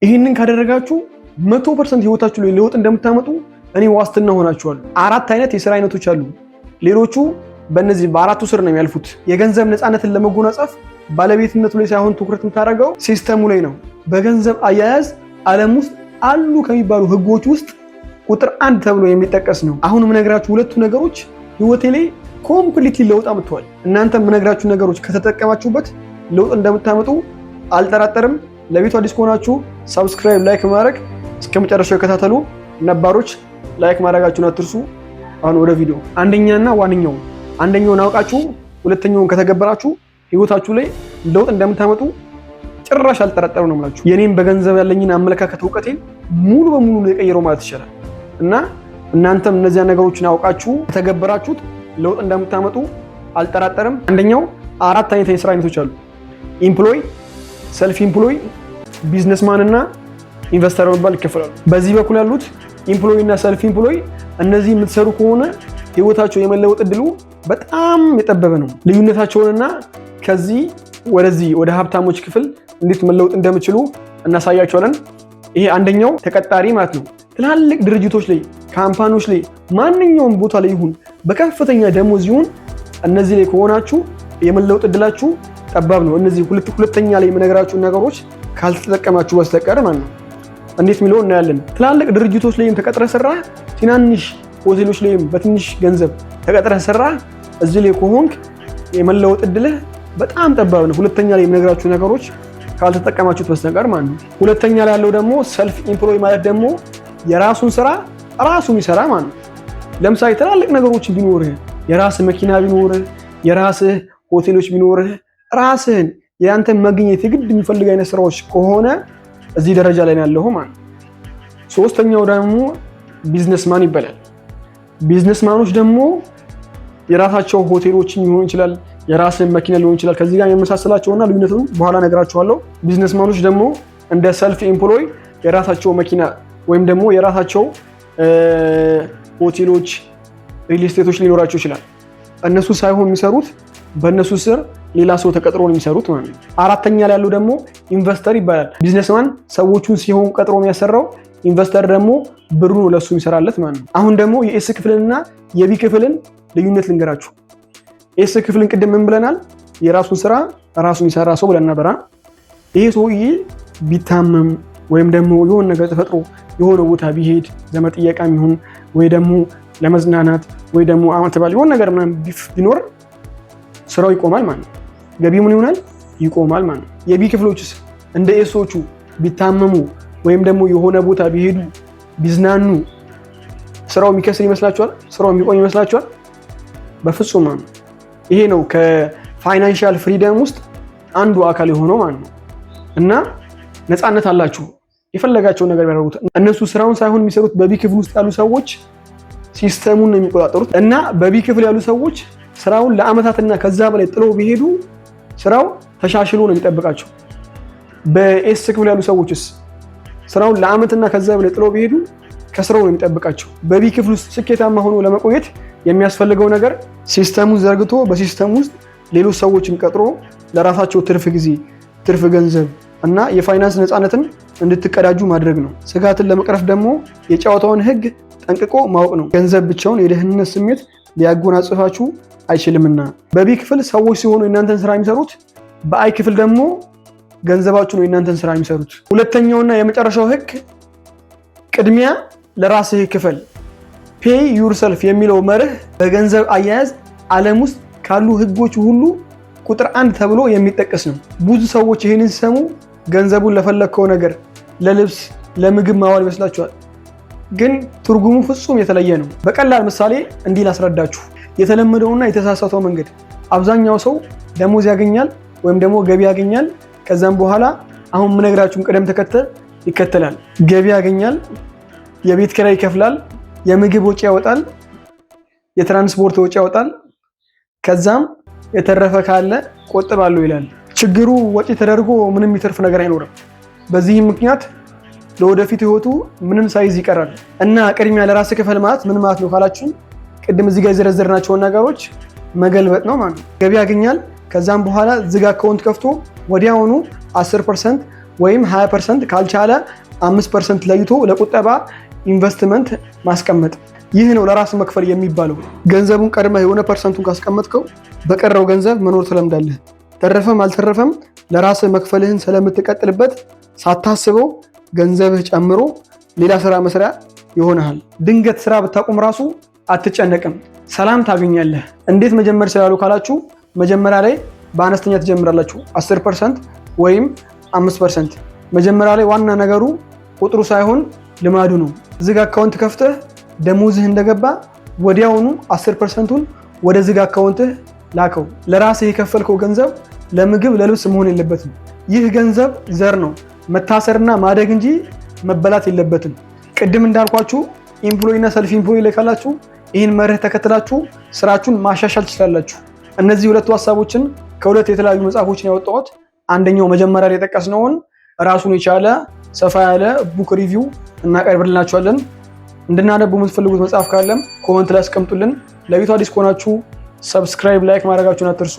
ይህንን ካደረጋችሁ 100% ህይወታችሁ ላይ ለውጥ እንደምታመጡ እኔ ዋስትና ሆናችኋለሁ። 4 አይነት የሥራ አይነቶች አሉ። ሌሎቹ በእነዚህ በአራቱ ስር ነው የሚያልፉት። የገንዘብ ነፃነትን ለመጎናጸፍ ባለቤትነቱ ላይ ሳይሆን ትኩረት የምታደርገው ሲስተሙ ላይ ነው። በገንዘብ አያያዝ ዓለም ውስጥ አሉ ከሚባሉ ህጎች ውስጥ ቁጥር 1 ተብሎ የሚጠቀስ ነው። አሁን የምነግራችሁ ሁለቱ ነገሮች ህይወቴ ላይ ኮምፕሊትሊ ለውጥ አምጥተዋል። እናንተ የምነግራችሁ ነገሮች ከተጠቀማችሁበት ለውጥ እንደምታመጡ አልጠራጠርም። ለቤቱ አዲስ ከሆናችሁ ሰብስክራይብ፣ ላይክ ማድረግ እስከ መጨረሻው ይከታተሉ። ነባሮች ላይክ ማድረጋችሁን አትርሱ። አሁን ወደ ቪዲዮ። አንደኛና ዋነኛው አንደኛውን አውቃችሁ ሁለተኛውን ከተገበራችሁ ህይወታችሁ ላይ ለውጥ እንደምታመጡ ጭራሽ አልጠራጠሩ ነው የምላችሁ። የኔም በገንዘብ ያለኝን አመለካከት እውቀቴን ሙሉ በሙሉ ነው የቀየረው ማለት ይችላል። እና እናንተም እነዚያ ነገሮችን አውቃችሁ ከተገበራችሁት ለውጥ እንደምታመጡ አልጠራጠርም። አንደኛው 4 አይነት የሥራ አይነቶች አሉ። ኢምፕሎይ፣ ሰልፍ ኢምፕሎይ፣ ቢዝነስማን እና ኢንቨስተር በመባል ይከፈላሉ። በዚህ በኩል ያሉት ኢምፕሎይ እና ሰልፍ ኢምፕሎይ እነዚህ የምትሰሩ ከሆነ ህይወታቸው የመለወጥ እድሉ በጣም የጠበበ ነው። ልዩነታቸውንና ከዚህ ወደዚህ ወደ ሀብታሞች ክፍል እንዴት መለወጥ እንደምችሉ እናሳያቸዋለን። ይሄ አንደኛው ተቀጣሪ ማለት ነው። ትላልቅ ድርጅቶች ላይ፣ ካምፓኒዎች ላይ፣ ማንኛውም ቦታ ላይ ይሁን በከፍተኛ ደሞዝ ይሁን እነዚህ ላይ ከሆናችሁ የመለወጥ እድላችሁ ጠባብ ነው። እነዚህ ሁለተኛ ላይ የምነግራችሁ ነገሮች ካልተጠቀማችሁ በስተቀር ማለት ነው። እንዴት የሚለው እናያለን። ትላልቅ ድርጅቶች ላይም ተቀጥረህ ሰራ፣ ትናንሽ ሆቴሎች ላይም በትንሽ ገንዘብ ተቀጥረህ ሰራ፣ እዚህ ላይ ከሆንክ የመለወጥ እድልህ በጣም ጠባብ ነው። ሁለተኛ ላይ የምነግራችሁ ነገሮች ካልተጠቀማችሁት በስተቀር ማለት ነው። ሁለተኛ ላይ ያለው ደግሞ ሰልፍ ኢምፕሎይ ማለት ደግሞ የራሱን ስራ ራሱ የሚሰራ ማለት ነው። ለምሳሌ ትላልቅ ነገሮች ቢኖርህ፣ የራስህ መኪና ቢኖርህ፣ የራስህ ሆቴሎች ቢኖርህ፣ ራስህን የአንተን መገኘት የግድ የሚፈልግ አይነት ስራዎች ከሆነ እዚህ ደረጃ ላይ ያለው ማለት ነው። ሶስተኛው ደግሞ ቢዝነስማን ይባላል። ቢዝነስማኖች ደግሞ የራሳቸው ሆቴሎችን ሊሆን ይችላል፣ የራስን መኪና ሊሆን ይችላል። ከዚህ ጋር የመሳሰላቸውና ልዩነቱን በኋላ ነግራችኋለሁ። ቢዝነስማኖች ደግሞ እንደ ሰልፍ ኢምፕሎይ የራሳቸው መኪና ወይም ደግሞ የራሳቸው ሆቴሎች፣ ሪል ስቴቶች ሊኖራቸው ይችላል። እነሱ ሳይሆን የሚሰሩት በእነሱ ስር ሌላ ሰው ተቀጥሮ ነው የሚሰሩት ማለት ነው። አራተኛ ላይ ያለው ደግሞ ኢንቨስተር ይባላል። ቢዝነስማን ሰዎቹን ሲሆን ቀጥሮ የሚያሰራው፣ ኢንቨስተር ደግሞ ብሩ ነው ለሱ የሚሰራለት ማለት ነው። አሁን ደግሞ የኤስ ክፍልንና የቢ ክፍልን ልዩነት ልንገራችሁ። ኤስ ክፍልን ቅድም ምን ብለናል? የራሱን ስራ ራሱን የሚሰራ ሰው ብለን ነበራ። ይሄ ሰውዬ ቢታመም ወይም ደግሞ የሆነ ነገር ተፈጥሮ የሆነ ቦታ ቢሄድ ዘመድ ጥየቃም ይሁን ወይ ደግሞ ለመዝናናት ወይ ደግሞ አመት በዓል የሆነ ነገር ምናምን ቢኖር ስራው ይቆማል ማለት ነው። ገቢው ምን ይሆናል? ይቆማል ማለት ነው። የቢ ክፍሎችስ እንደ ኤሶቹ ቢታመሙ ወይም ደግሞ የሆነ ቦታ ቢሄዱ ቢዝናኑ ስራው የሚከስር ይመስላችኋል? ስራው የሚቆም ይመስላችኋል? በፍጹም ማለት ነው። ይሄ ነው ከፋይናንሻል ፍሪደም ውስጥ አንዱ አካል የሆነው ማለት ነው። እና ነፃነት አላችሁ የፈለጋቸውን ነገር ያደርጉት። እነሱ ስራውን ሳይሆን የሚሰሩት በቢ ክፍል ውስጥ ያሉ ሰዎች ሲስተሙን ነው የሚቆጣጠሩት። እና በቢ ክፍል ያሉ ሰዎች ስራውን ለአመታትና ከዛ በላይ ጥለው ቢሄዱ ስራው ተሻሽሎ ነው የሚጠብቃቸው። በኤስ ክፍል ያሉ ሰዎችስ ስራውን ለአመትና ከዛ በላይ ጥለው ቢሄዱ ከስራው ነው የሚጠብቃቸው። በቢ ክፍል ውስጥ ስኬታማ ሆኖ ለመቆየት የሚያስፈልገው ነገር ሲስተሙን ዘርግቶ በሲስተም ውስጥ ሌሎች ሰዎችን ቀጥሮ ለራሳቸው ትርፍ ጊዜ፣ ትርፍ ገንዘብ እና የፋይናንስ ነፃነትን እንድትቀዳጁ ማድረግ ነው። ስጋትን ለመቅረፍ ደግሞ የጨዋታውን ህግ ጠንቅቆ ማወቅ ነው። ገንዘብ ብቻውን የደህንነት ስሜት ሊያጎናጽፋችሁ አይችልምና። በቢ ክፍል ሰዎች ሲሆኑ የእናንተን ስራ የሚሰሩት፣ በአይ ክፍል ደግሞ ገንዘባችሁ ነው የእናንተን ስራ የሚሰሩት። ሁለተኛውና የመጨረሻው ህግ ቅድሚያ ለራስህ ክፈል፣ ፔይ ዩርሰልፍ የሚለው መርህ በገንዘብ አያያዝ ዓለም ውስጥ ካሉ ህጎች ሁሉ ቁጥር 1 ተብሎ የሚጠቀስ ነው። ብዙ ሰዎች ይህንን ሲሰሙ ገንዘቡን ለፈለግከው ነገር ለልብስ፣ ለምግብ ማዋል ይመስላችኋል። ግን ትርጉሙ ፍጹም የተለየ ነው። በቀላል ምሳሌ እንዲህ ላስረዳችሁ። የተለመደውና የተሳሳተው መንገድ አብዛኛው ሰው ደሞዝ ያገኛል ወይም ደግሞ ገቢ ያገኛል። ከዛም በኋላ አሁን የምነግራችሁን ቅደም ተከተል ይከተላል። ገቢ ያገኛል፣ የቤት ኪራይ ይከፍላል፣ የምግብ ወጪ ያወጣል፣ የትራንስፖርት ወጪ ያወጣል። ከዛም የተረፈ ካለ ቆጥባለሁ ይላል። ችግሩ ወጪ ተደርጎ ምንም የሚተርፍ ነገር አይኖርም። በዚህም ምክንያት ለወደፊት ህይወቱ ምንም ሳይዝ ይቀራል። እና ቅድሚያ ለራስ ክፈል ማለት ምን ማለት ነው ካላችሁን፣ ቅድም እዚህ ጋር የዘረዘርናቸውን ነገሮች መገልበጥ ነው ማለት ነው። ገቢ ያገኛል። ከዛም በኋላ ዝግ አካውንት ከፍቶ ወዲያውኑ 10% ወይም 20% ካልቻለ 5% ለይቶ ለቁጠባ ኢንቨስትመንት ማስቀመጥ። ይህ ነው ለራስ መክፈል የሚባለው። ገንዘቡን ቀድመህ የሆነ ፐርሰንቱን ካስቀመጥከው በቀረው ገንዘብ መኖር ትለምዳለህ። ተረፈም አልተረፈም ለራስህ መክፈልህን ስለምትቀጥልበት ሳታስበው ገንዘብህ ጨምሮ ሌላ ስራ መስሪያ ይሆናል። ድንገት ስራ ብታቆም ራሱ አትጨነቅም፣ ሰላም ታገኛለህ። እንዴት መጀመር ይችላሉ ካላችሁ መጀመሪያ ላይ በአነስተኛ ትጀምራላችሁ። 10% ወይም 5%። መጀመሪያ ላይ ዋና ነገሩ ቁጥሩ ሳይሆን ልማዱ ነው። ዝግ አካውንት ከፍተህ ደሞዝህ እንደገባ ወዲያውኑ 10%ን ወደ ዝግ አካውንትህ ላከው። ለራስህ የከፈልከው ገንዘብ ለምግብ ለልብስ መሆን የለበትም። ይህ ገንዘብ ዘር ነው፣ መታሰርና ማደግ እንጂ መበላት የለበትም። ቅድም እንዳልኳችሁ ኢምፕሎይ እና ሰልፍ ኢምፕሎይ ላይ ካላችሁ ይህን መርህ ተከትላችሁ ስራችሁን ማሻሻል ትችላላችሁ። እነዚህ ሁለቱ ሀሳቦችን ከሁለት የተለያዩ መጽሐፎችን ያወጣሁት። አንደኛው መጀመሪያ ላይ የጠቀስነውን ራሱን የቻለ ሰፋ ያለ ቡክ ሪቪው እናቀርብላችኋለን። እንድናነቡ የምትፈልጉት መጽሐፍ ካለም ኮመንት ላይ አስቀምጡልን። ለቤቱ አዲስ ከሆናችሁ ሰብስክራይብ፣ ላይክ ማድረጋችሁን አትርሱ።